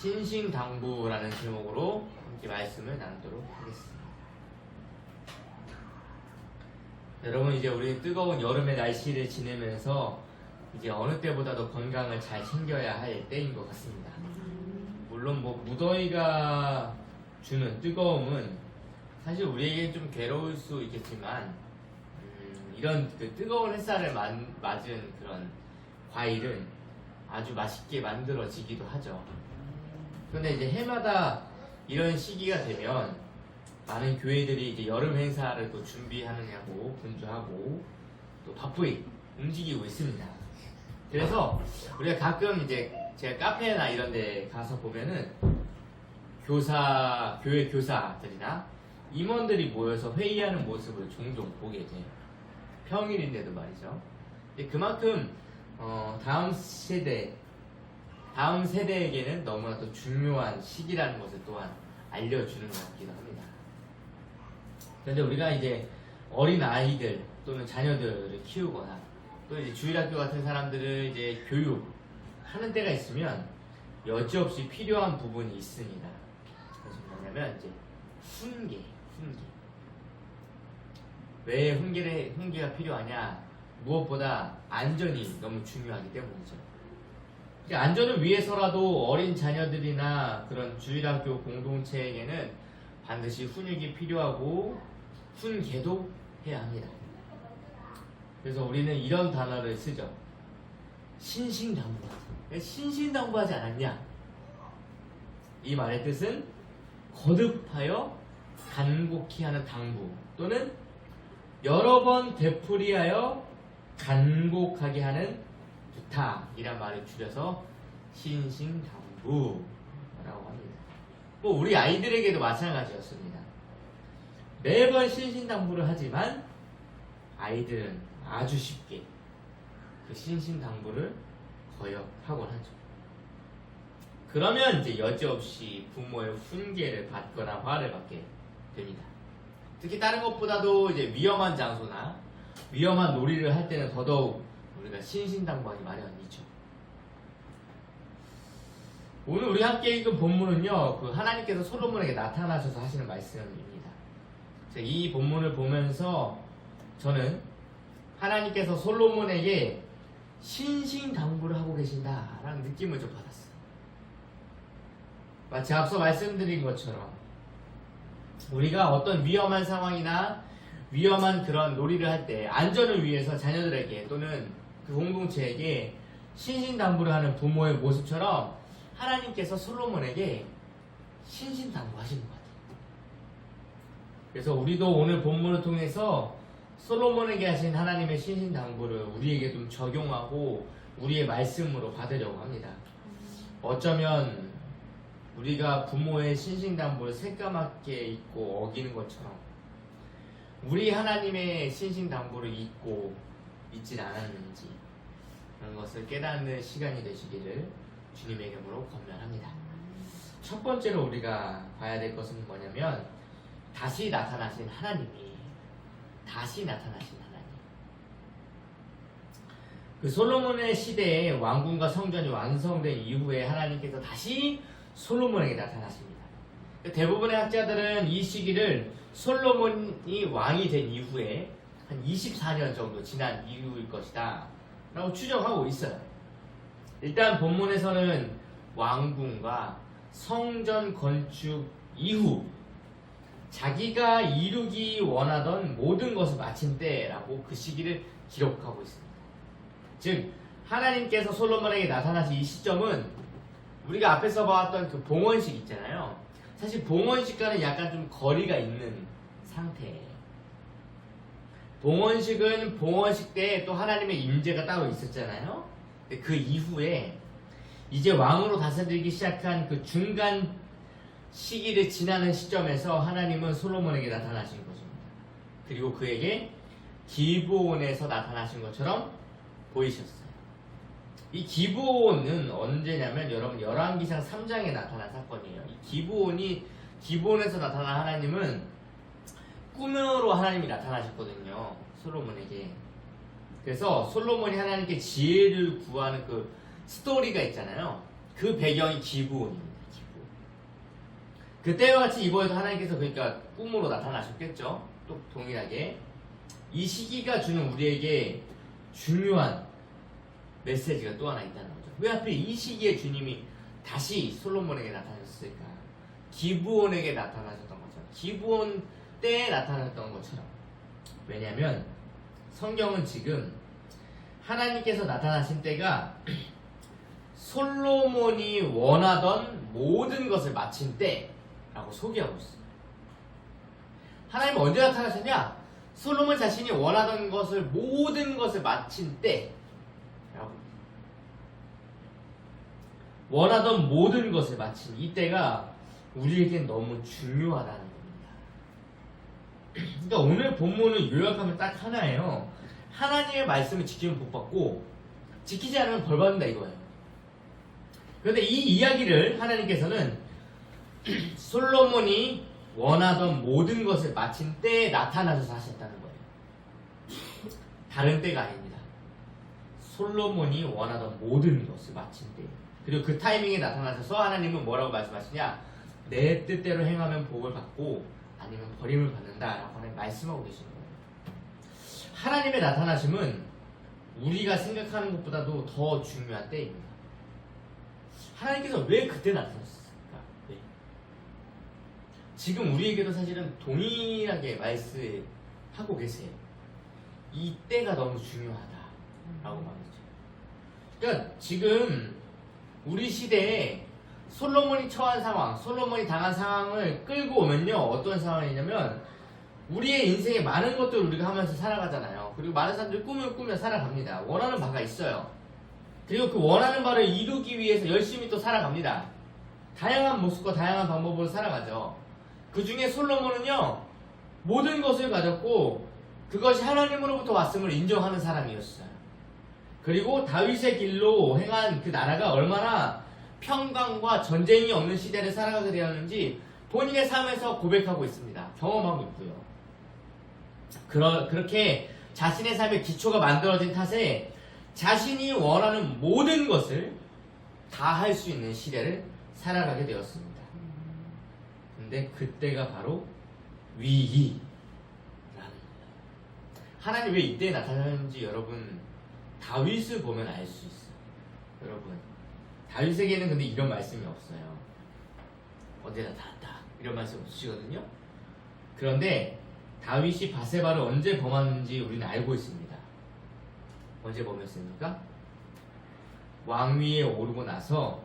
신신당부라는 제목으로 함께 말씀을 나누도록 하겠습니다. 여러분, 이제 우리 뜨거운 여름의 날씨를 지내면서 이제 어느 때보다도 건강을 잘 챙겨야 할 때인 것 같습니다. 물론 무더위가 주는 뜨거움은 사실 우리에게 좀 괴로울 수 있겠지만 이런 그 뜨거운 햇살을 맞은 그런 과일은 아주 맛있게 만들어지기도 하죠. 그런데 이제 해마다 이런 시기가 되면 많은 교회들이 이제 여름 행사를 또 준비하느냐고 분주하고 또 바쁘게 움직이고 있습니다. 그래서 우리가 가끔 이제 제가 카페나 이런 데 가서 보면은 교회 교사들이나 임원들이 모여서 회의하는 모습을 종종 보게 돼요. 평일인데도 말이죠. 그만큼 다음 세대에게는 너무나도 중요한 시기라는 것을 또한 알려주는 것 같기도 합니다. 그런데 우리가 이제 어린 아이들 또는 자녀들을 키우거나 또 이제 주일학교 같은 사람들을 이제 교육하는 때가 있으면 여지없이 필요한 부분이 있습니다. 그것은 뭐냐면 이제 훈계. 왜 훈계가 필요하냐? 무엇보다 안전이 너무 중요하기 때문이죠. 안전을 위해서라도 어린 자녀들이나 그런 주일학교 공동체에게는 반드시 훈육이 필요하고 훈계도 해야 합니다. 그래서 우리는 이런 단어를 쓰죠. 신신당부하자. 신신당부하지 않았냐? 이 말의 뜻은 거듭하여 간곡히 하는 당부 또는 여러 번 되풀이하여 간곡하게 하는 부탁이란 말을 줄여서 신신당부라고 합니다. 우리 아이들에게도 마찬가지였습니다. 매번 신신당부를 하지만 아이들은 아주 쉽게 그 신신당부를 거역하곤 하죠. 그러면 이제 여지없이 부모의 훈계를 받거나 화를 받게 됩니다. 특히 다른 것보다도 이제 위험한 장소나 위험한 놀이를 할 때는 더더욱 우리가 신신당부하기 마련이죠. 오늘 우리 함께 읽은 본문은요, 그 하나님께서 솔로몬에게 나타나셔서 하시는 말씀입니다. 이 본문을 보면서 저는 하나님께서 솔로몬에게 신신당부를 하고 계신다라는 느낌을 좀 받았어요. 마치 앞서 말씀드린 것처럼 우리가 어떤 위험한 상황이나 위험한 그런 놀이를 할 때 안전을 위해서 자녀들에게 또는 그 공동체에게 신신당부를 하는 부모의 모습처럼 하나님께서 솔로몬에게 신신당부하시는 것 같아요. 그래서 우리도 오늘 본문을 통해서 솔로몬에게 하신 하나님의 신신당부를 우리에게 좀 적용하고 우리의 말씀으로 받으려고 합니다. 어쩌면 우리가 부모의 신신당부를 새까맣게 잊고 어기는 것처럼 우리 하나님의 신신당부를 잊고 있진 않았는지 그런 것을 깨닫는 시간이 되시기를 주님의 이름으로 권면합니다. 첫 번째로 우리가 봐야 될 것은 뭐냐면 다시 나타나신 하나님. 그 솔로몬의 시대에 왕궁과 성전이 완성된 이후에 하나님께서 다시 솔로몬에게 나타나십니다. 대부분의 학자들은 이 시기를 솔로몬이 왕이 된 이후에 한 24년 정도 지난 이후일 것이다 라고 추정하고 있어요. 일단 본문에서는 왕궁과 성전 건축 이후 자기가 이루기 원하던 모든 것을 마친 때라고 그 시기를 기록하고 있습니다. 즉 하나님께서 솔로몬에게 나타나신 이 시점은 우리가 앞에서 봤던 그 봉헌식 있잖아요. 사실 봉헌식과는 약간 좀 거리가 있는 상태예요. 봉헌식은 봉헌식 때 또 하나님의 임재가 따로 있었잖아요. 그 이후에 이제 왕으로 다스리기 시작한 그 중간 시기를 지나는 시점에서 하나님은 솔로몬에게 나타나신 것입니다. 그리고 그에게 기브온에서 나타나신 것처럼 보이셨어요. 이 기브온은 언제냐면 여러분 열왕기상 3장에 나타난 사건이에요. 이 기브온에서 나타난 하나님은 꿈으로 하나님이 나타나셨거든요. 솔로몬에게. 그래서 솔로몬이 하나님께 지혜를 구하는 그 스토리가 있잖아요. 그 배경이 기브온입니다. 그때와 같이 이번에도 하나님께서 그러니까 꿈으로 나타나셨겠죠. 또 동일하게 이 시기가 주는 우리에게 중요한 메시지가 또 하나 있다는 거죠. 왜 하필 이 시기에 주님이 다시 솔로몬에게 나타나셨을까? 기브온에게 나타나셨던 것처럼, 기브온 때에 나타나셨던 것처럼. 왜냐하면 성경은 지금 하나님께서 나타나신 때가 솔로몬이 원하던 모든 것을 마친 때라고 소개하고 있어요. 하나님은 언제 나타나셨냐? 솔로몬 자신이 원하던 것을 모든 것을 마친 때라고. 원하던 모든 것을 마친 이때가 우리에겐 너무 중요하다는 겁니다. 그러니까 오늘 본문을 요약하면 딱 하나예요. 하나님의 말씀을 지키면 복받고 지키지 않으면 벌받는다 이거예요. 그런데 이 이야기를 하나님께서는 솔로몬이 원하던 모든 것을 마친 때에 나타나셔서 하셨다는 거예요. 다른 때가 아닙니다. 솔로몬이 원하던 모든 것을 마친 때. 그리고 그 타이밍에 나타나셔서 하나님은 뭐라고 말씀하시냐? 내 뜻대로 행하면 복을 받고 아니면 버림을 받는다라고 하나님 말씀하고 계시는 거예요. 하나님의 나타나심은 우리가 생각하는 것보다도 더 중요한 때입니다. 하나님께서 왜 그때 나타나셨을까? 네. 지금 우리에게도 사실은 동일하게 말씀하고 계세요. 이 때가 너무 중요하다라고 말이죠. 그러니까 지금 우리 시대에 솔로몬이 처한 상황, 솔로몬이 당한 상황을 끌고 오면요, 어떤 상황이냐면 우리의 인생에 많은 것들을 우리가 하면서 살아가잖아요. 그리고 많은 사람들이 꿈을 꾸며 살아갑니다. 원하는 바가 있어요. 그리고 그 원하는 바를 이루기 위해서 열심히 또 살아갑니다. 다양한 모습과 다양한 방법으로 살아가죠. 그 중에 솔로몬은요, 모든 것을 가졌고 그것이 하나님으로부터 왔음을 인정하는 사람이었어요. 그리고 다윗의 길로 행한 그 나라가 얼마나 평강과 전쟁이 없는 시대를 살아가게 되었는지 본인의 삶에서 고백하고 있습니다. 경험하고 있고요. 그렇게 자신의 삶의 기초가 만들어진 탓에 자신이 원하는 모든 것을 다 할 수 있는 시대를 살아가게 되었습니다. 근데 그때가 바로 위기라는 거예요. 하나님 왜 이때 나타나는지 여러분 다윗을 보면 알 수 있어요. 여러분 다윗에게는 근데 이런 말씀이 없어요. 언제 나타났다 이런 말씀 없으시거든요. 그런데 다윗이 바세바를 언제 범하는지 우리는 알고 있습니다. 언제 범했습니까? 왕위에 오르고 나서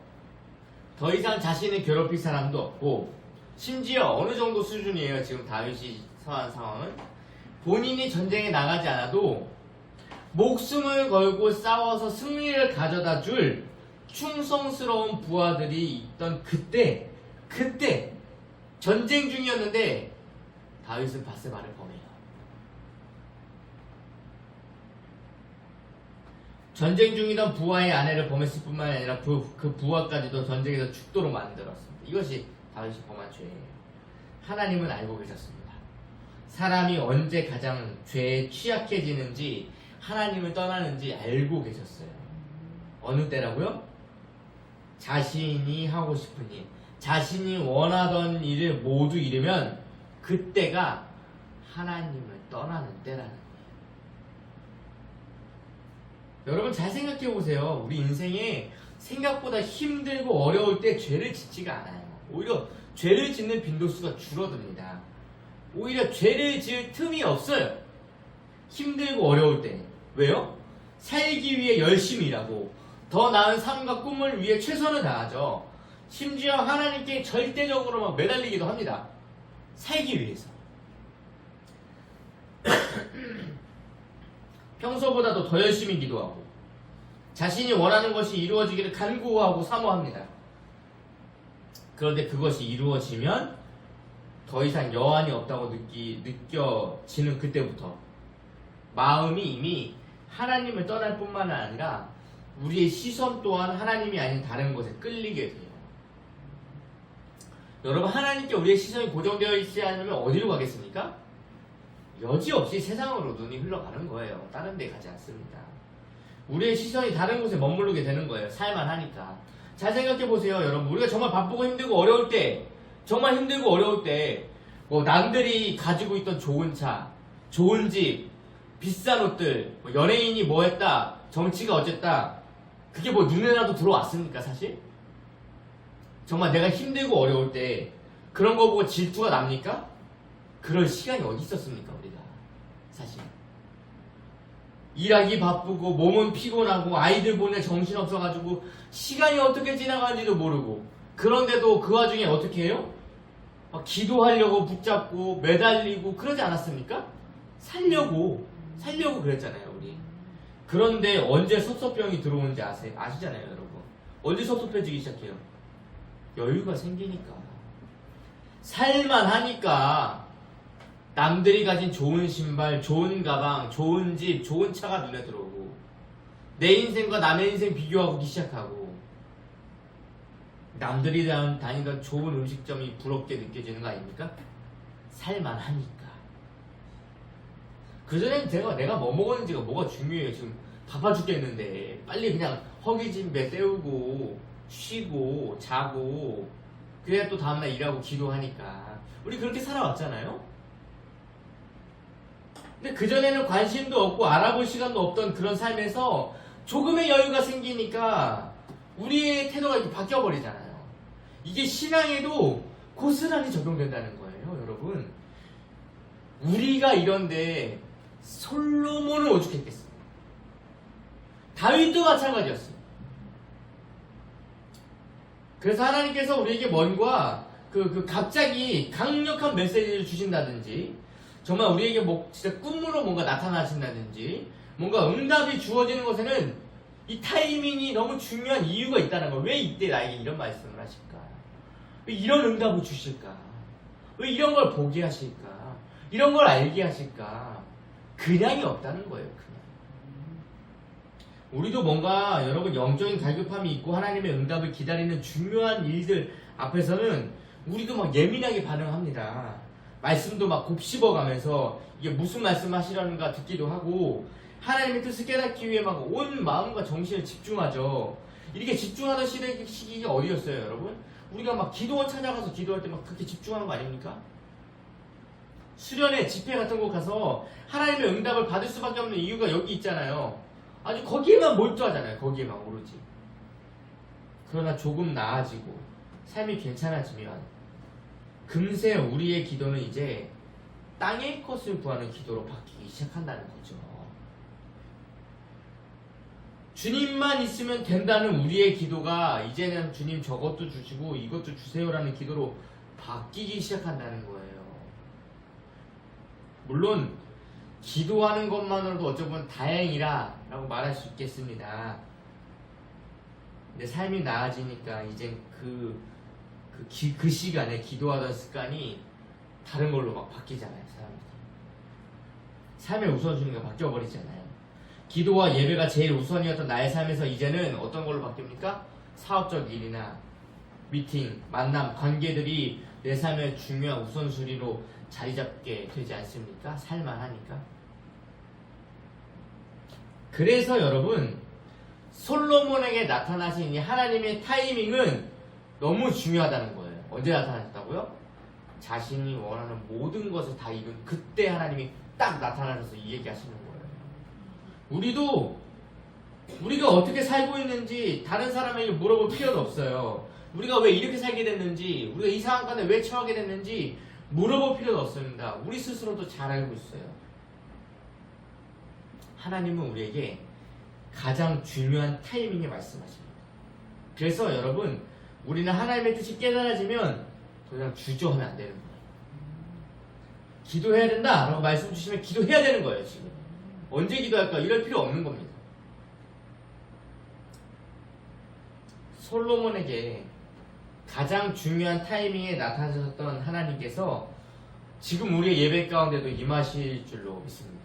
더 이상 자신을 괴롭힐 사람도 없고, 심지어 어느 정도 수준이에요. 지금 다윗이 처한 상황은 본인이 전쟁에 나가지 않아도 목숨을 걸고 싸워서 승리를 가져다 줄 충성스러운 부하들이 있던 그때 전쟁 중이었는데 다윗은 바세바를 범해요. 전쟁 중이던 부하의 아내를 범했을 뿐만 아니라 그 부하까지도 전쟁에서 죽도록 만들었습니다. 이것이 다윗이 범한 죄예요. 하나님은 알고 계셨습니다. 사람이 언제 가장 죄에 취약해지는지, 하나님을 떠나는지 알고 계셨어요. 어느 때라고요? 자신이 하고 싶은 일, 자신이 원하던 일을 모두 이루면 그때가 하나님을 떠나는 때라는 거예요. 여러분 잘 생각해 보세요. 우리 인생에 생각보다 힘들고 어려울 때 죄를 짓지가 않아요. 오히려 죄를 짓는 빈도수가 줄어듭니다. 오히려 죄를 지을 틈이 없어요. 힘들고 어려울 때. 왜요? 살기 위해 열심히 일하고 더 나은 삶과 꿈을 위해 최선을 다하죠. 심지어 하나님께 절대적으로 막 매달리기도 합니다. 살기 위해서. 평소보다도 더 열심히 기도하고 자신이 원하는 것이 이루어지기를 간구하고 사모합니다. 그런데 그것이 이루어지면 더 이상 여한이 없다고 느껴지는 그때부터 마음이 이미 하나님을 떠날 뿐만 아니라 우리의 시선 또한 하나님이 아닌 다른 곳에 끌리게 돼요. 여러분, 하나님께 우리의 시선이 고정되어 있지 않으면 어디로 가겠습니까? 여지없이 세상으로 눈이 흘러가는 거예요. 다른 데 가지 않습니다. 우리의 시선이 다른 곳에 머무르게 되는 거예요. 살만 하니까. 잘 생각해 보세요, 여러분. 우리가 정말 바쁘고 힘들고 어려울 때 정말 힘들고 어려울 때 뭐 남들이 가지고 있던 좋은 차, 좋은 집, 비싼 옷들, 뭐 연예인이 뭐 했다, 정치가 어쨌다, 그게 뭐 눈에라도 들어왔습니까 사실? 정말 내가 힘들고 어려울 때 그런 거 보고 질투가 납니까? 그럴 시간이 어디 있었습니까 우리가 사실. 일하기 바쁘고 몸은 피곤하고 아이들 보내 정신없어가지고 시간이 어떻게 지나가는지도 모르고, 그런데도 그 와중에 어떻게 해요? 막 기도하려고 붙잡고 매달리고 그러지 않았습니까? 살려고 그랬잖아요 우리. 그런데 언제 섭섭병이 들어오는지 아시잖아요 여러분. 언제 섭섭해지기 시작해요? 여유가 생기니까, 살만하니까. 남들이 가진 좋은 신발, 좋은 가방, 좋은 집, 좋은 차가 눈에 들어오고, 내 인생과 남의 인생 비교하기 시작하고, 남들이 다니던 좋은 음식점이 부럽게 느껴지는 거 아닙니까? 살만하니까. 그전엔 내가 뭐 먹었는지가 뭐가 중요해요. 지금 바빠 죽겠는데 빨리 그냥 허기진 배 때우고 쉬고 자고, 그래야 또 다음날 일하고 기도하니까. 우리 그렇게 살아왔잖아요. 근데 그전에는 관심도 없고 알아볼 시간도 없던 그런 삶에서 조금의 여유가 생기니까 우리의 태도가 이렇게 바뀌어버리잖아요. 이게 신앙에도 고스란히 적용된다는 거예요 여러분. 우리가 이런데 솔로몬은 오죽했겠어요. 다윗도 마찬가지였어요. 그래서 하나님께서 우리에게 뭔가 갑자기 강력한 메시지를 주신다든지, 정말 우리에게 뭐 진짜 꿈으로 뭔가 나타나신다든지, 뭔가 응답이 주어지는 것에는 이 타이밍이 너무 중요한 이유가 있다는 거예요. 왜 이때 나에게 이런 말씀을 하실까? 왜 이런 응답을 주실까? 왜 이런 걸 보게 하실까? 이런 걸 알게 하실까? 그냥이 없다는 거예요. 그냥. 우리도 뭔가 여러분 영적인 갈급함이 있고 하나님의 응답을 기다리는 중요한 일들 앞에서는 우리도 막 예민하게 반응합니다. 말씀도 막 곱씹어가면서 이게 무슨 말씀 하시려는가 듣기도 하고, 하나님의 뜻을 깨닫기 위해 막 온 마음과 정신을 집중하죠. 이렇게 집중하던 시기가 어디였어요 여러분? 우리가 막 기도원 찾아가서 기도할 때 막 그렇게 집중하는 거 아닙니까? 수련회 집회 같은 곳 가서 하나님의 응답을 받을 수밖에 없는 이유가 여기 있잖아요. 아주 거기에만 몰두하잖아요. 거기에만 오로지. 그러나 조금 나아지고 삶이 괜찮아지면 금세 우리의 기도는 이제 땅의 것을 구하는 기도로 바뀌기 시작한다는 거죠. 주님만 있으면 된다는 우리의 기도가 이제는 주님 저것도 주시고 이것도 주세요라는 기도로 바뀌기 시작한다는 거예요. 물론 기도하는 것만으로도 어쩌면 다행이라 라고 말할 수 있겠습니다. 근데 삶이 나아지니까 이젠 그 시간에 기도하던 습관이 다른 걸로 막 바뀌잖아요. 사람들이. 삶의 우선순위가 바뀌어버리잖아요. 기도와 예배가 제일 우선이었던 나의 삶에서 이제는 어떤 걸로 바뀝니까? 사업적 일이나 미팅, 만남, 관계들이 내 삶의 중요한 우선순위로 자리 잡게 되지 않습니까? 살만하니까. 그래서 여러분, 솔로몬에게 나타나신 이 하나님의 타이밍은 너무 중요하다는 거예요. 언제 나타나셨다고요? 자신이 원하는 모든 것을 다 이룬 그때 하나님이 딱 나타나셔서 이 얘기 하시는 거예요. 우리가 어떻게 살고 있는지 다른 사람에게 물어볼 필요는 없어요. 우리가 왜 이렇게 살게 됐는지, 우리가 이 상황 가운데 왜 처하게 됐는지 물어볼 필요는 없습니다. 우리 스스로도 잘 알고 있어요. 하나님은 우리에게 가장 중요한 타이밍에 말씀하십니다. 그래서 여러분, 우리는 하나님의 뜻이 깨달아지면 더 이상 주저하면 안 되는 거예요. 기도해야 된다 라고 말씀 주시면 기도해야 되는 거예요. 지금 언제 기도할까 이럴 필요 없는 겁니다. 솔로몬에게 가장 중요한 타이밍에 나타나셨던 하나님께서 지금 우리의 예배 가운데도 임하실 줄로 믿습니다.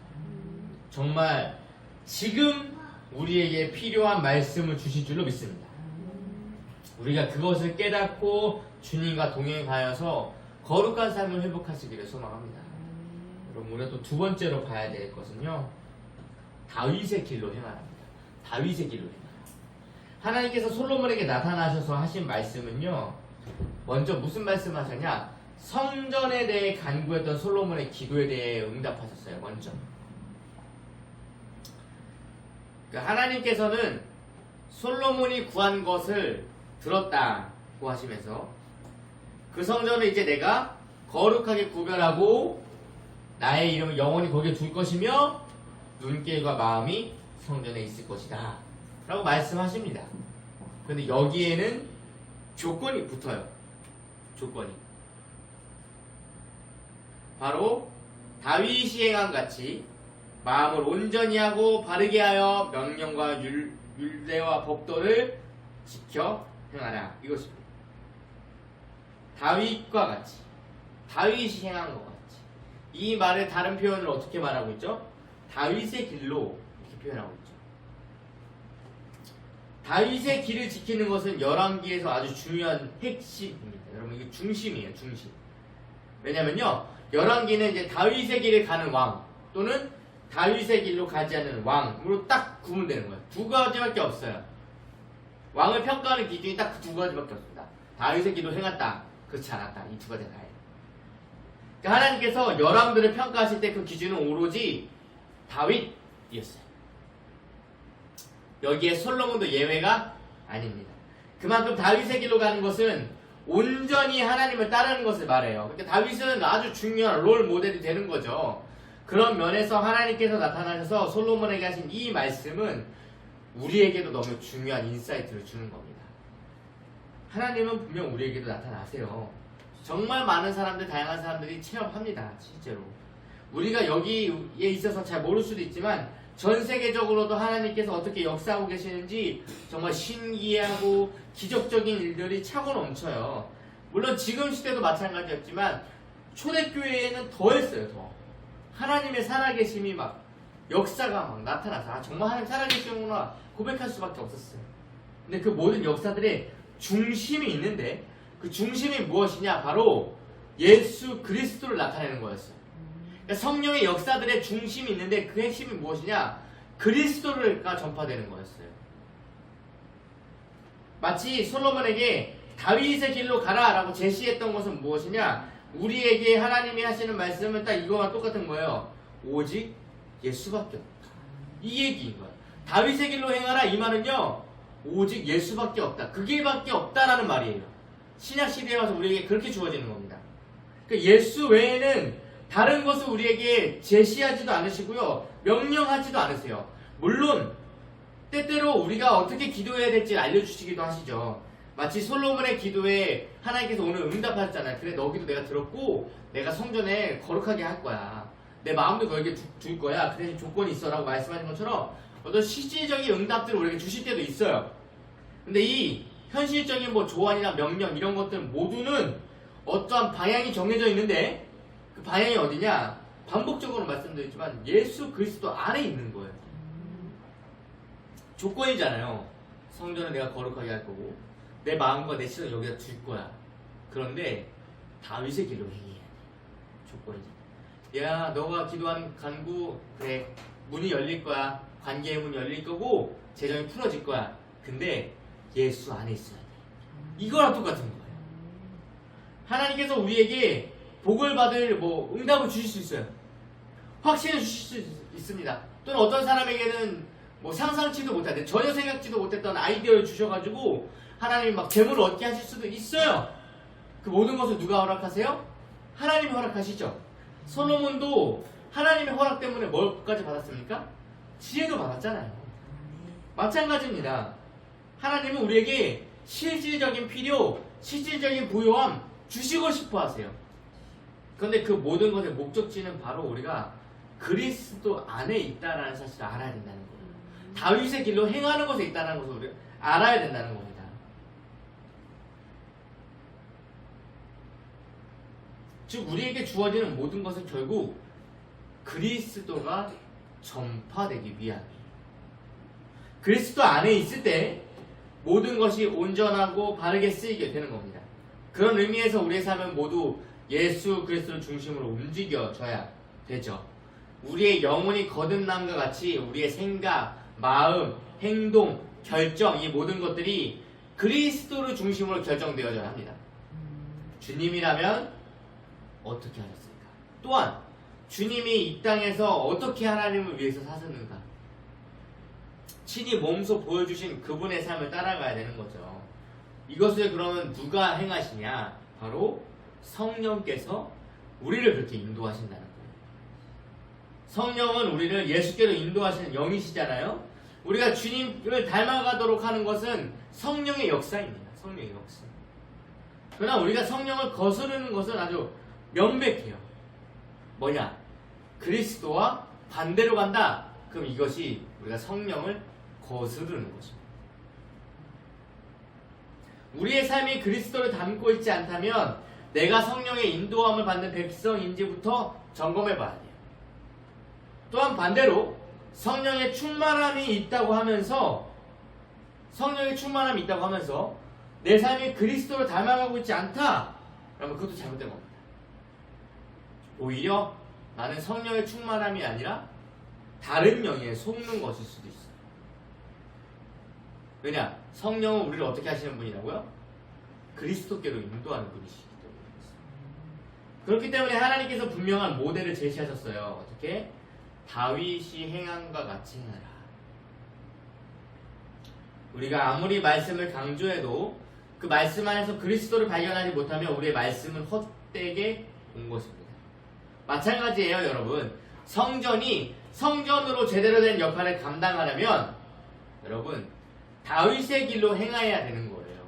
정말 지금 우리에게 필요한 말씀을 주실 줄로 믿습니다. 우리가 그것을 깨닫고 주님과 동행하여서 거룩한 삶을 회복하시기를 소망합니다. 여러분, 우리가 또 두 번째로 봐야 될 것은요, 다윗의 길로 행하랍니다. 다윗의 길로 행하라. 하나님께서 솔로몬에게 나타나셔서 하신 말씀은요, 먼저 무슨 말씀하셨냐? 성전에 대해 간구했던 솔로몬의 기도에 대해 응답하셨어요. 먼저. 하나님께서는 솔로몬이 구한 것을 들었다고 하시면서 그 성전을 이제 내가 거룩하게 구별하고 나의 이름을 영원히 거기에 둘 것이며 눈길과 마음이 성전에 있을 것이다 라고 말씀하십니다. 그런데 여기에는 조건이 붙어요. 조건이 바로 다윗이 행한 같이 마음을 온전히 하고 바르게 하여 명령과 율례와 법도를 지켜 행하라 이것입니다. 다윗과 같이 다윗이 행한 것 같이 이 말의 다른 표현을 어떻게 말하고 있죠? 다윗의 길로 이렇게 표현하고 있죠. 다윗의 길을 지키는 것은 열왕기에서 아주 중요한 핵심입니다. 여러분 이게 중심이에요. 중심. 왜냐면요 열왕기는 이제 다윗의 길을 가는 왕 또는 다윗의 길로 가지 않는 왕으로 딱 구분되는 거예요. 두 가지밖에 없어요. 왕을 평가하는 기준이 딱 그 두 가지밖에 없습니다. 다윗의 길로 행했다, 그렇지 않았다. 이 두 가지 다예요. 그러니까 하나님께서 열왕들을 평가하실 때 그 기준은 오로지 다윗이었어요. 여기에 솔로몬도 예외가 아닙니다. 그만큼 다윗의 길로 가는 것은 온전히 하나님을 따르는 것을 말해요. 그러니까 다윗은 아주 중요한 롤 모델이 되는 거죠. 그런 면에서 하나님께서 나타나셔서 솔로몬에게 하신 이 말씀은 우리에게도 너무 중요한 인사이트를 주는 겁니다. 하나님은 분명 우리에게도 나타나세요. 정말 많은 사람들, 다양한 사람들이 체험합니다. 실제로. 우리가 여기에 있어서 잘 모를 수도 있지만 전 세계적으로도 하나님께서 어떻게 역사하고 계시는지 정말 신기하고 기적적인 일들이 차고 넘쳐요. 물론 지금 시대도 마찬가지였지만 초대교회에는 더했어요. 더. 하나님의 살아계심이 막 역사가 막 나타나서 정말 하나님 살아계시구나 고백할 수밖에 없었어요. 근데 그 모든 역사들의 중심이 있는데 그 중심이 무엇이냐? 바로 예수 그리스도를 나타내는 거였어요. 그러니까 성령의 역사들의 중심이 있는데 그 핵심이 무엇이냐? 그리스도가 전파되는 거였어요. 마치 솔로몬에게 다윗의 길로 가라 라고 제시했던 것은 무엇이냐? 우리에게 하나님이 하시는 말씀은 딱 이거와 똑같은 거예요. 오직 예수밖에 없다. 이 얘기인 거예요. 다윗의 길로 행하라 이 말은요. 오직 예수밖에 없다. 그 길밖에 없다라는 말이에요. 신약 시대에 와서 우리에게 그렇게 주어지는 겁니다. 그러니까 예수 외에는 다른 것을 우리에게 제시하지도 않으시고요. 명령하지도 않으세요. 물론 때때로 우리가 어떻게 기도해야 될지 알려주시기도 하시죠. 마치 솔로몬의 기도에 하나님께서 오늘 응답하셨잖아요. 그래 너 기도 내가 들었고 내가 성전에 거룩하게 할 거야. 내 마음도 거기에 둘 거야. 그 대신 조건이 있어 라고 말씀하신 것처럼 어떤 실질적인 응답들을 우리에게 주실 때도 있어요. 근데 이 현실적인 뭐 조언이나 명령 이런 것들 모두는 어떠한 방향이 정해져 있는데 그 방향이 어디냐? 반복적으로 말씀드렸지만 예수 그리스도 안에 있는 거예요. 조건이잖아요. 성전을 내가 거룩하게 할 거고 내 마음과 내 시선을 여기다 둘 거야. 그런데 다윗의 길로 행해야 돼. 조건이지. 야 너가 기도하는 간구 그래 문이 열릴 거야. 관계의 문이 열릴 거고 재정이 풀어질 거야. 근데 예수 안에 있어야 돼. 이거랑 똑같은 거예요. 하나님께서 우리에게 복을 받을 응답을 주실 수 있어요. 확신을 주실 수 있습니다. 또는 어떤 사람에게는 상상치도 못했는데 전혀 생각지도 못했던 아이디어를 주셔가지고 하나님이 막 재물을 얻게 하실 수도 있어요. 그 모든 것을 누가 허락하세요? 하나님이 허락하시죠. 솔로몬도 하나님의 허락 때문에 뭘까지 받았습니까? 지혜도 받았잖아요. 마찬가지입니다. 하나님은 우리에게 실질적인 필요, 실질적인 부요함 주시고 싶어 하세요. 그런데 그 모든 것의 목적지는 바로 우리가 그리스도 안에 있다는 사실을 알아야 된다는 거예요. 다윗의 길로 행하는 것에 있다는 것을 우리가 알아야 된다는 겁니다. 즉 우리에게 주어지는 모든 것은 결국 그리스도가 전파되기 위함이에요. 그리스도 안에 있을 때 모든 것이 온전하고 바르게 쓰이게 되는 겁니다. 그런 의미에서 우리의 삶은 모두 예수 그리스도를 중심으로 움직여져야 되죠. 우리의 영혼이 거듭남과 같이 우리의 생각, 마음, 행동, 결정 이 모든 것들이 그리스도를 중심으로 결정되어져야 합니다. 주님이라면 어떻게 하셨을까? 또한 주님이 이 땅에서 어떻게 하나님을 위해서 사셨는가? 친히 몸소 보여주신 그분의 삶을 따라가야 되는 거죠. 이것을 그러면 누가 행하시냐? 바로 성령께서 우리를 그렇게 인도하신다는 거예요. 성령은 우리를 예수께로 인도하시는 영이시잖아요. 우리가 주님을 닮아가도록 하는 것은 성령의 역사입니다. 성령의 역사. 그러나 우리가 성령을 거스르는 것은 아주 명백해요. 뭐냐? 그리스도와 반대로 간다. 그럼 이것이 우리가 성령을 거스르는 것입니다. 우리의 삶이 그리스도를 닮고 있지 않다면 내가 성령의 인도함을 받는 백성인지부터 점검해 봐야 돼요. 또한 반대로 성령의 충만함이 있다고 하면서 내 삶이 그리스도를 닮아가고 있지 않다. 그러면 그것도 잘못된 겁니다. 오히려 나는 성령의 충만함이 아니라 다른 영에 속는 것일 수도 있어요. 왜냐? 성령은 우리를 어떻게 하시는 분이라고요? 그리스도께로 인도하는 분이시기 때문에. 그렇기 때문에 하나님께서 분명한 모델을 제시하셨어요. 어떻게? 다윗이 행함과 같이 행하라. 우리가 아무리 말씀을 강조해도 그 말씀 안에서 그리스도를 발견하지 못하면 우리의 말씀은 헛되게 온 것입니다. 마찬가지예요, 여러분. 성전이 성전으로 제대로 된 역할을 감당하려면 여러분 다윗의 길로 행해야 되는 거예요.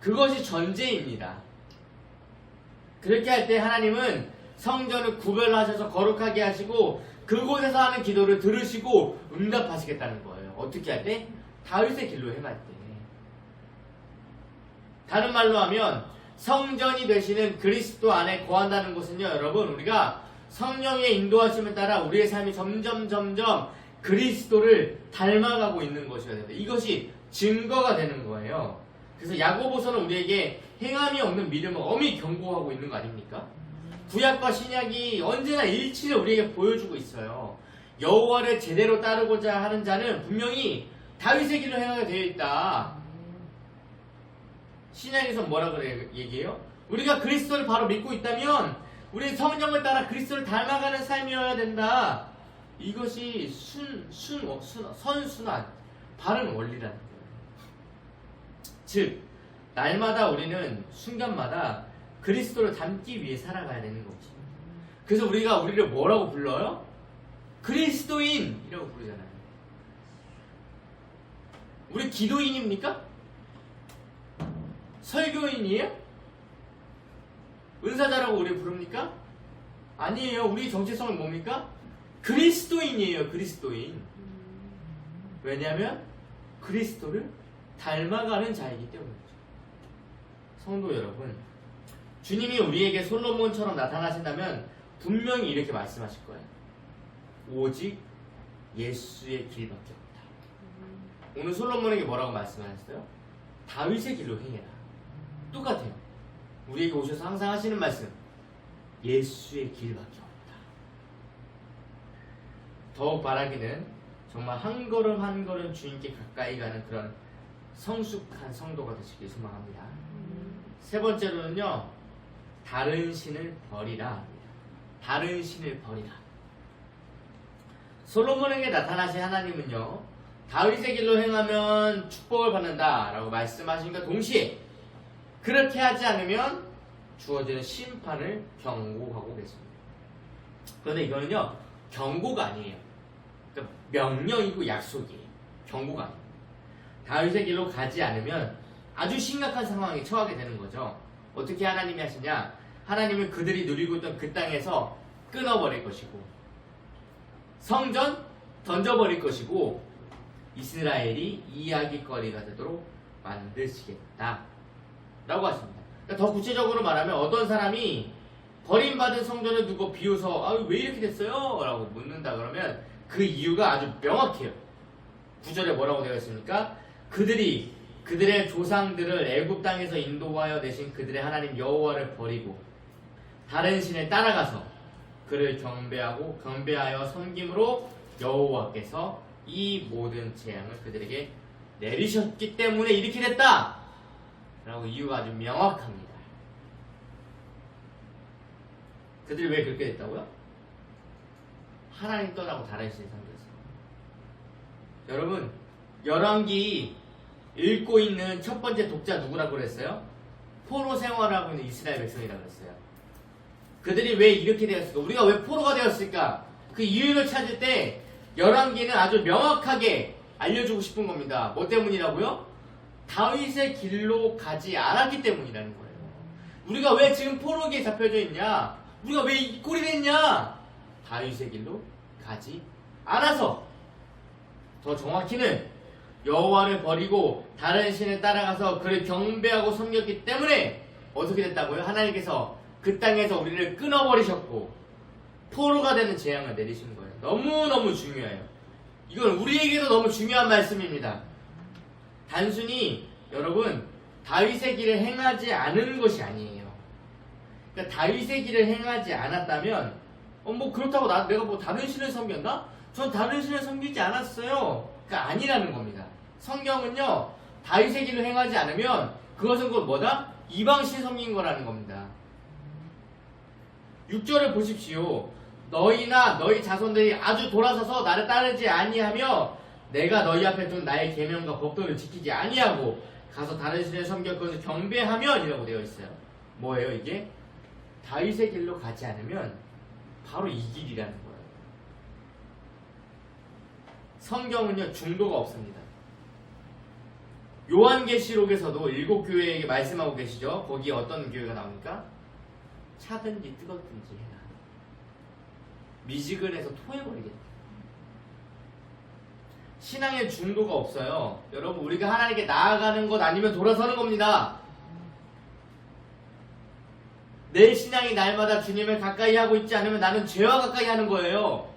그것이 전제입니다. 그렇게 할 때 하나님은 성전을 구별하셔서 거룩하게 하시고 그곳에서 하는 기도를 들으시고 응답하시겠다는 거예요. 어떻게 할 때? 다윗의 길로 행할 때. 다른 말로 하면 성전이 되시는 그리스도 안에 거한다는 것은요, 여러분, 우리가 성령의 인도하심을 따라 우리의 삶이 점점 그리스도를 닮아가고 있는 것이어야 된다. 이것이 증거가 되는 거예요. 그래서 야고보서는 우리에게 행함이 없는 믿음을 엄히 경고하고 있는 거 아닙니까? 구약과 신약이 언제나 일치를 우리에게 보여주고 있어요. 여호와를 제대로 따르고자 하는 자는 분명히 다윗의 길로 행하게 되어 있다. 신약에서 뭐라 그래 얘기해요? 우리가 그리스도를 바로 믿고 있다면 우리 성령을 따라 그리스도를 닮아가는 삶이어야 된다. 이것이 선순환 바른 원리라는 거예요. 즉 날마다 우리는 순간마다 그리스도를 닮기 위해 살아가야 되는 거지. 그래서 우리가 우리를 뭐라고 불러요? 그리스도인이라고 부르잖아요. 우리 기도인입니까? 설교인이에요? 은사자라고 우리 부릅니까? 아니에요. 우리 정체성은 뭡니까? 그리스도인이에요. 그리스도인. 왜냐하면 그리스도를 닮아가는 자이기 때문이죠. 성도 여러분, 주님이 우리에게 솔로몬처럼 나타나신다면 분명히 이렇게 말씀하실 거예요. 오직 예수의 길밖에 없다. 오늘 솔로몬에게 뭐라고 말씀하셨어요? 다윗의 길로 행해라. 똑같아요. 우리에게 오셔서 항상 하시는 말씀, 예수의 길밖에 없다. 더욱 바라기는 정말 한 걸음 한 걸음 주님께 가까이 가는 그런 성숙한 성도가 되시길 소망합니다. 세 번째로는요, 다른 신을 버리라. 다른 신을 버리라. 솔로몬에게 나타나신 하나님은요, 다윗의 길로 행하면 축복을 받는다 라고 말씀하신과 동시에 그렇게 하지 않으면 주어지는 심판을 경고하고 계십니다. 그런데 이거는요, 경고가 아니에요. 그러니까 명령이고 약속이에요. 경고가 아니에요. 다윗의 길로 가지 않으면 아주 심각한 상황에 처하게 되는 거죠. 어떻게 하나님이 하시냐? 하나님은 그들이 누리고 있던 그 땅에서 끊어버릴 것이고 성전 던져버릴 것이고 이스라엘이 이야기거리가 되도록 만드시겠다 라고 하십니다. 그러니까 더 구체적으로 말하면 어떤 사람이 버림받은 성전을 두고 비웃어 왜 이렇게 됐어요? 라고 묻는다 그러면 그 이유가 아주 명확해요. 9절에 뭐라고 되어 있습니까? 그들이 그들의 조상들을 애굽 땅에서 인도하여 내신 그들의 하나님 여호와를 버리고 다른 신을 따라가서 그를 경배하여 섬김으로 여호와께서 이 모든 재앙을 그들에게 내리셨기 때문에 이렇게 됐다 라고 이유가 아주 명확합니다. 그들이 왜 그렇게 됐다고요? 하나님 떠나고 다른 신을 섬겼어요. 여러분, 열왕기 읽고 있는 첫 번째 독자 누구라고 그랬어요? 포로 생활하고 있는 이스라엘 백성이라고 그랬어요. 그들이 왜 이렇게 되었을까? 우리가 왜 포로가 되었을까? 그 이유를 찾을 때 열왕기는 아주 명확하게 알려주고 싶은 겁니다. 뭐 때문이라고요? 다윗의 길로 가지 않았기 때문이라는 거예요. 우리가 왜 지금 포로기에 잡혀져 있냐? 우리가 왜 이 꼴이 됐냐? 다윗의 길로 가지 않아서. 더 정확히는 여호와를 버리고 다른 신을 따라가서 그를 경배하고 섬겼기 때문에 어떻게 됐다고요? 하나님께서 그 땅에서 우리를 끊어버리셨고 포로가 되는 재앙을 내리신 거예요. 너무너무 중요해요. 이건 우리에게도 너무 중요한 말씀입니다. 단순히 여러분 다윗의 길을 행하지 않은 것이 아니에요. 그러니까 다윗의 길을 행하지 않았다면 뭐 그렇다고 내가 뭐 다른 신을 섬겼나? 전 다른 신을 섬기지 않았어요. 그러니까 아니라는 겁니다. 성경은요 다윗의 길을 행하지 않으면 그것은 곧 뭐다? 이방신 섬긴 거라는 겁니다. 6절을 보십시오. 너희나 너희 자손들이 아주 돌아서서 나를 따르지 아니하며 내가 너희 앞에 둔 나의 계명과 법도를 지키지 아니하고 가서 다른 신을 섬겨 그것을 경배하면 이라고 되어 있어요. 뭐예요 이게? 다윗의 길로 가지 않으면 바로 이 길이라는 거예요. 성경은요 중도가 없습니다. 요한계시록에서도 7교회에게 말씀하고 계시죠. 거기에 어떤 교회가 나옵니까? 차든지 뜨겁든지 해라. 미지근해서 토해버리겠다. 신앙에 중도가 없어요. 여러분 우리가 하나님께 나아가는 것 아니면 돌아서는 겁니다. 내 신앙이 날마다 주님을 가까이 하고 있지 않으면 나는 죄와 가까이 하는 거예요.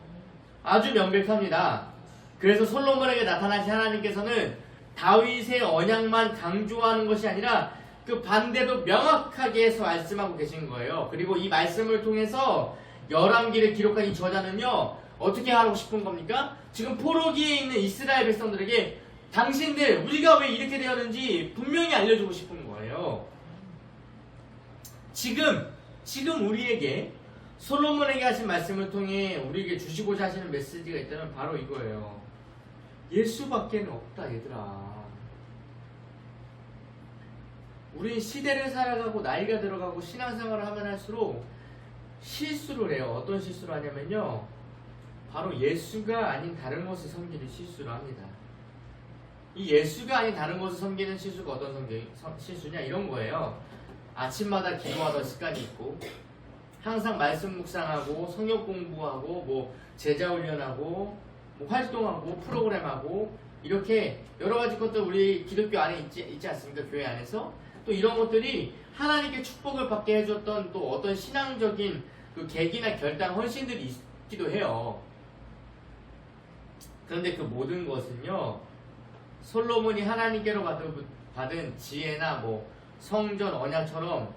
아주 명백합니다. 그래서 솔로몬에게 나타나신 하나님께서는 다윗의 언약만 강조하는 것이 아니라 그 반대도 명확하게 해서 말씀하고 계신 거예요. 그리고 이 말씀을 통해서 열왕기를 기록한 이 저자는요 어떻게 하고 싶은 겁니까? 지금 포로기에 있는 이스라엘 백성들에게 당신들 우리가 왜 이렇게 되었는지 분명히 알려주고 싶은 거예요. 지금 우리에게 솔로몬에게 하신 말씀을 통해 우리에게 주시고자 하시는 메시지가 있다면 바로 이거예요. 예수밖에는 없다 얘들아. 우린 시대를 살아가고 나이가 들어가고 신앙생활을 하면 할수록 실수를 해요. 어떤 실수를 하냐면요 바로 예수가 아닌 다른 것을 섬기는 실수를 합니다. 이 예수가 아닌 다른 것을 섬기는 실수가 어떤 실수냐 이런 거예요. 아침마다 기도하던 습관이 있고 항상 말씀 묵상하고 성역 공부하고 뭐 제자 훈련하고 뭐 활동하고 프로그램하고 이렇게 여러 가지 것들 우리 기독교 안에 있지 않습니까? 교회 안에서 또 이런 것들이 하나님께 축복을 받게 해줬던 또 어떤 신앙적인 그 계기나 결단 헌신들이 있기도 해요. 그런데 그 모든 것은요 솔로몬이 하나님께로 받은 지혜나 뭐 성전 언약처럼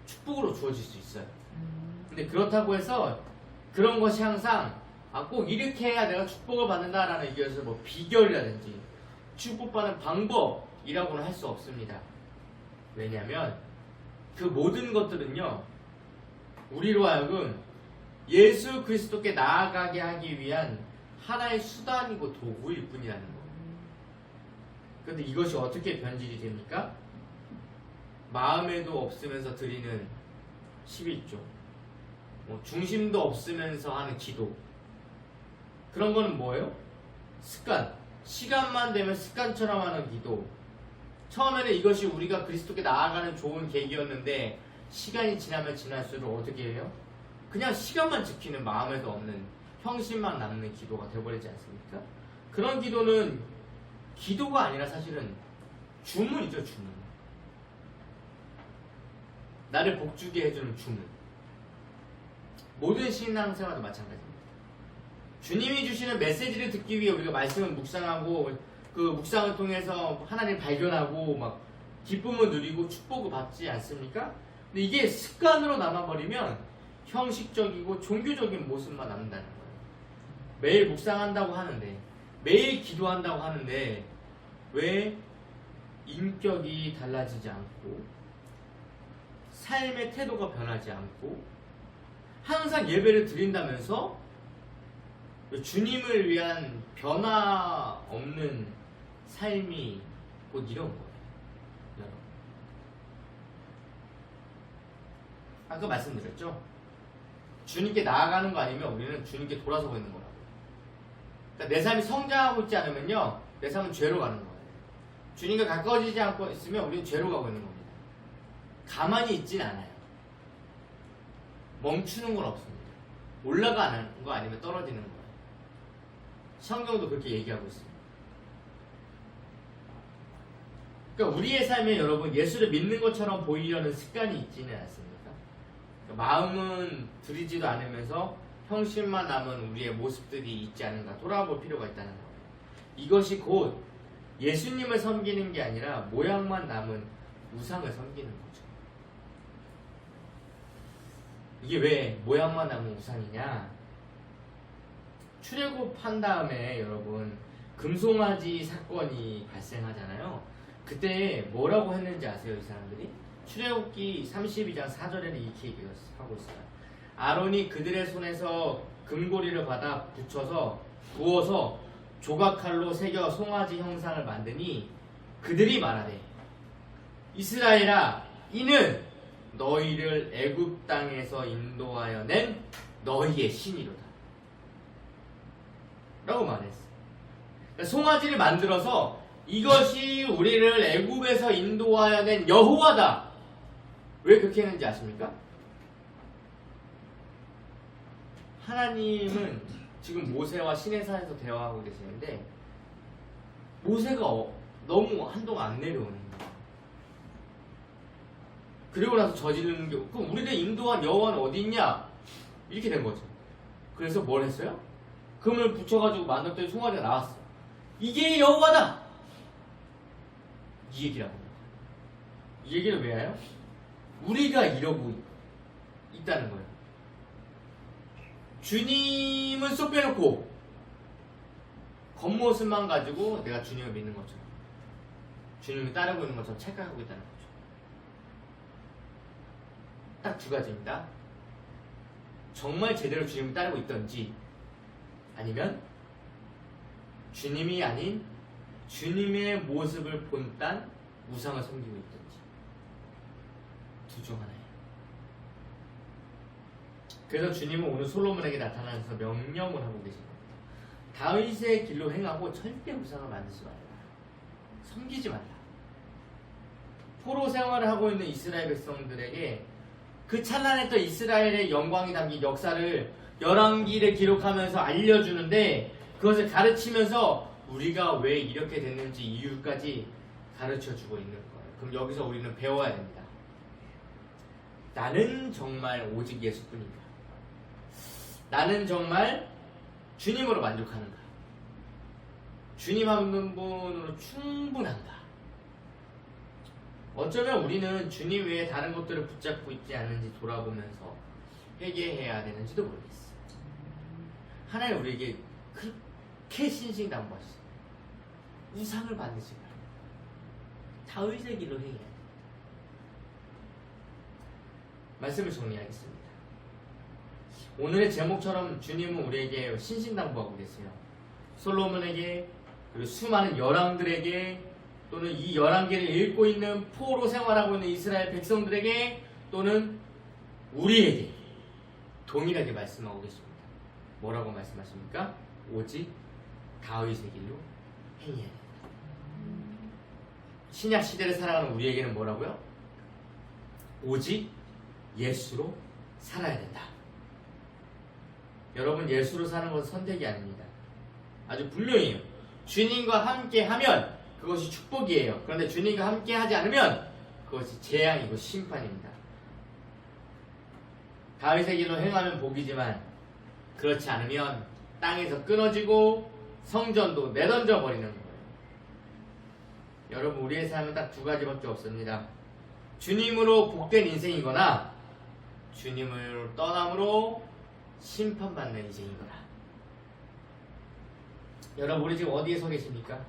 축복으로 주어질 수 있어요. 근데 그렇다고 해서 그런 것이 항상 꼭 이렇게 해야 내가 축복을 받는다라는 이유에서 뭐 비결이라든지 축복받는 방법이라고는 할 수 없습니다. 왜냐하면 그 모든 것들은요 우리로 하여금 예수 그리스도께 나아가게 하기 위한 하나의 수단이고 도구일 뿐이라는 거예요. 그런데 이것이 어떻게 변질이 됩니까? 마음에도 없으면서 드리는 11조, 중심도 없으면서 하는 기도, 그런 거는 뭐예요? 습관, 시간만 되면 습관처럼 하는 기도. 처음에는 이것이 우리가 그리스도께 나아가는 좋은 계기였는데 시간이 지나면 지날수록 어떻게 해요? 그냥 시간만 지키는 마음에도 없는 형식만 남는 기도가 되어버리지 않습니까? 그런 기도는 기도가 아니라 사실은 주문이죠. 주문. 나를 복주게 해주는 주문. 모든 신앙생활도 마찬가지입니다. 주님이 주시는 메시지를 듣기 위해 우리가 말씀을 묵상하고 그 묵상을 통해서 하나님을 발견하고 막 기쁨을 누리고 축복을 받지 않습니까? 근데 이게 습관으로 남아버리면 형식적이고 종교적인 모습만 남는다는 거예요. 매일 묵상한다고 하는데 매일 기도한다고 하는데 왜 인격이 달라지지 않고 삶의 태도가 변하지 않고 항상 예배를 드린다면서 주님을 위한 변화 없는 삶이 곧 이런 거예요. 여러분. 아까 말씀드렸죠? 주님께 나아가는 거 아니면 우리는 주님께 돌아서고 있는 거라고. 그러니까 내 삶이 성장하고 있지 않으면요, 내 삶은 죄로 가는 거예요. 주님과 가까워지지 않고 있으면 우리는 죄로 가고 있는 겁니다. 가만히 있진 않아요. 멈추는 건 없습니다. 올라가는 거 아니면 떨어지는 거예요. 성경도 그렇게 얘기하고 있습니다. 그러니까 우리의 삶에 여러분 예수를 믿는 것처럼 보이려는 습관이 있지는 않습니까? 그러니까 마음은 들이지도 않으면서 형식만 남은 우리의 모습들이 있지 않은가 돌아볼 필요가 있다는 거예요. 이것이 곧 예수님을 섬기는 게 아니라 모양만 남은 우상을 섬기는 거죠. 이게 왜 모양만 남은 우상이냐? 출애굽한 다음에 여러분 금송아지 사건이 발생하잖아요. 그때 뭐라고 했는지 아세요? 이 사람들이? 출애굽기 32장 4절에는 이렇게 얘기하고 있어요. 아론이 그들의 손에서 금고리를 받아 부어서 조각칼로 새겨 송아지 형상을 만드니 그들이 말하되 이스라엘아, 이는 너희를 애굽 땅에서 인도하여 낸 너희의 신이로다 라고 말했어. 그러니까 송아지를 만들어서 이것이 우리를 애굽에서 인도하여 낸 여호와다. 왜 그렇게 했는지 아십니까? 하나님은 지금 모세와 시내산에서 대화하고 계시는데 모세가 너무 한동안 안 내려오는 거예요. 그리고 나서 저지르는 게 그럼 우리를 인도한 여호와는 어디 있냐? 이렇게 된 거죠. 그래서 뭘 했어요? 금을 붙여가지고 만들었더니 송아지가 나왔어. 이게 여호와다! 이 얘기라고 해요. 이 얘기를 왜 해요? 우리가 이러고 있다는 거예요. 주님은 쏙 빼놓고 겉모습만 가지고 내가 주님을 믿는 것처럼 주님을 따르고 있는 것처럼 착각하고 있다는 거죠. 딱 두 가지입니다. 정말 제대로 주님을 따르고 있던지 아니면 주님이 아닌 주님의 모습을 본딴 우상을 섬기고 있던지 둘 중 하나예요. 그래서 주님은 오늘 솔로몬에게 나타나서 명령을 하고 계신 겁니다. 다윗의 길로 행하고 절대 우상을 만들지 말라. 섬기지 말라. 포로 생활을 하고 있는 이스라엘 백성들에게 그 찬란했던 이스라엘의 영광이 담긴 역사를 열왕기를 기록하면서 알려주는데 그것을 가르치면서 우리가 왜 이렇게 됐는지 이유까지 가르쳐주고 있는 거예요. 그럼 여기서 우리는 배워야 됩니다. 나는 정말 오직 예수뿐인가? 나는 정말 주님으로 만족하는가? 주님 한 분으로 충분한가? 어쩌면 우리는 주님 외에 다른 것들을 붙잡고 있지 않은지 돌아보면서 회개해야 되는지도 모르겠어요. 하나님 우리에게 그렇게 신신당부하시죠. 우상을 만들지 말고 다윗의 길로 행해야 돼. 말씀을 정리하겠습니다. 오늘의 제목처럼 주님은 우리에게 신신당부하고 계세요. 솔로몬에게 그리고 수많은 열왕들에게 또는 이 11개를 읽고 있는 포로 생활하고 있는 이스라엘 백성들에게 또는 우리에게 동일하게 말씀하고 계십니다. 뭐라고 말씀하십니까? 오직 다윗의 길로 행해야 된다. 신약 시대를 살아가는 우리에게는 뭐라고요? 오직 예수로 살아야 된다. 여러분, 예수로 사는 것은 선택이 아닙니다. 아주 분명해요. 주님과 함께 하면 그것이 축복이에요. 그런데 주님과 함께 하지 않으면 그것이 재앙이고 심판입니다. 다윗의 길로 행하면 복이지만 그렇지 않으면 땅에서 끊어지고 성전도 내던져 버리는 거예요. 여러분, 우리의 삶은 딱 두 가지밖에 없습니다. 주님으로 복된 인생이거나 주님을 떠남으로 심판받는 인생이거나. 여러분, 우리 지금 어디에 서 계십니까?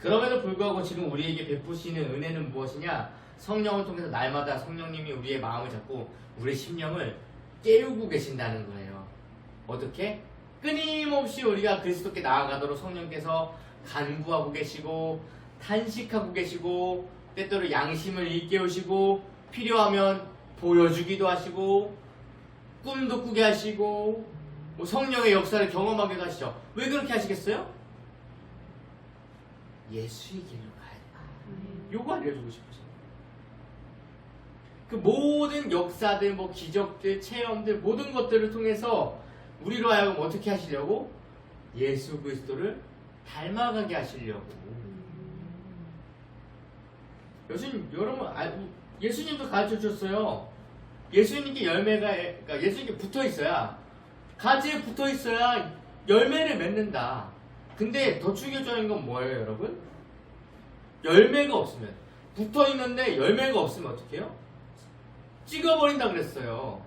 그럼에도 불구하고 지금 우리에게 베푸시는 은혜는 무엇이냐? 성령을 통해서 날마다 성령님이 우리의 마음을 잡고 우리의 심령을 깨우고 계신다는 거예요. 어떻게? 끊임없이 우리가 그리스도께 나아가도록 성령께서 간구하고 계시고 탄식하고 계시고 때때로 양심을 일깨우시고 필요하면 보여주기도 하시고 꿈도 꾸게 하시고 뭐 성령의 역사를 경험하기도 하시죠. 왜 그렇게 하시겠어요? 예수의 길로 가야 돼. 요거 알려주고 싶으신 거예요. 그 모든 역사들, 뭐 기적들, 체험들, 모든 것들을 통해서 우리로 하여금 어떻게 하시려고? 예수 그리스도를 닮아가게 하시려고. 여러분, 예수님도 가르쳐 주셨어요. 예수님께 그러니까 예수님께 붙어 있어야, 가지에 붙어 있어야 열매를 맺는다. 근데 더 충격적인 건 뭐예요, 여러분? 열매가 없으면, 붙어 있는데 열매가 없으면 어떻게 해요? 찍어버린다 그랬어요.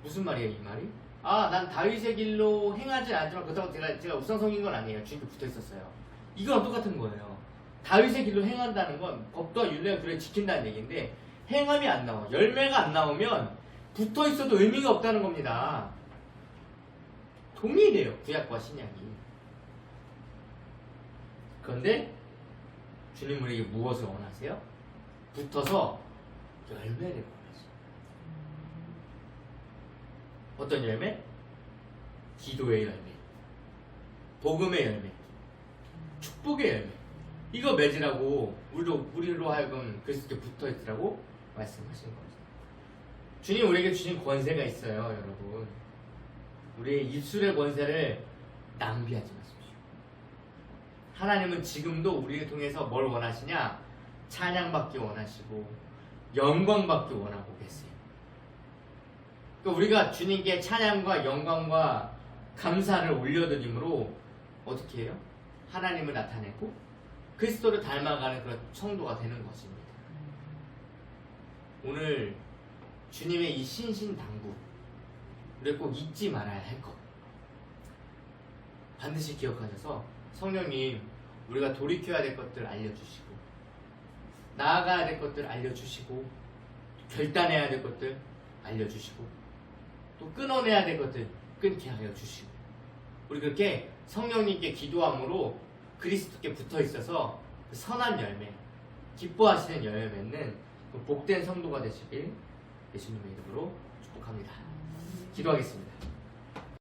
무슨 말이에요, 이 말이? 난 다윗의 길로 행하지 않지만 그렇다고 제가 우상성인 건 아니에요. 주님께 붙어 있었어요. 이건 똑같은 거예요. 다윗의 길로 행한다는 건 법과 율례와 규례를 지킨다는 얘기인데 행함이 안 나와. 열매가 안 나오면 붙어 있어도 의미가 없다는 겁니다. 동일해요, 구약과 신약이. 그런데 주님 우리에게 무엇을 원하세요? 붙어서 열매를 원하세요. 어떤 열매? 기도의 열매, 복음의 열매, 축복의 열매. 이거 맺으라고 우리로 하여금 그리스도께 붙어 있으라고 말씀하신 거죠. 주님 우리에게 주신 권세가 있어요, 여러분. 우리의 입술의 권세를 낭비하지 마십시오. 하나님은 지금도 우리를 통해서 뭘 원하시냐? 찬양받기 원하시고 영광받기 원하고 계세요. 그러니까 우리가 주님께 찬양과 영광과 감사를 올려드림으로 어떻게 해요? 하나님을 나타내고 그리스도를 닮아가는 그런 성도가 되는 것입니다. 오늘 주님의 이 신신당부 우리가 꼭 잊지 말아야 할 것 반드시 기억하셔서 성령님 우리가 돌이켜야 될 것들 알려주시고 나아가야 될 것들 알려주시고 결단해야 될 것들 알려주시고 또 끊어내야 될 것들 끊게 하여 주시고 우리 그렇게 성령님께 기도함으로 그리스도께 붙어 있어서 그 선한 열매 기뻐하시는 열매 맺는 그 복된 성도가 되시길 예수님의 이름으로 축복합니다. 기도하겠습니다.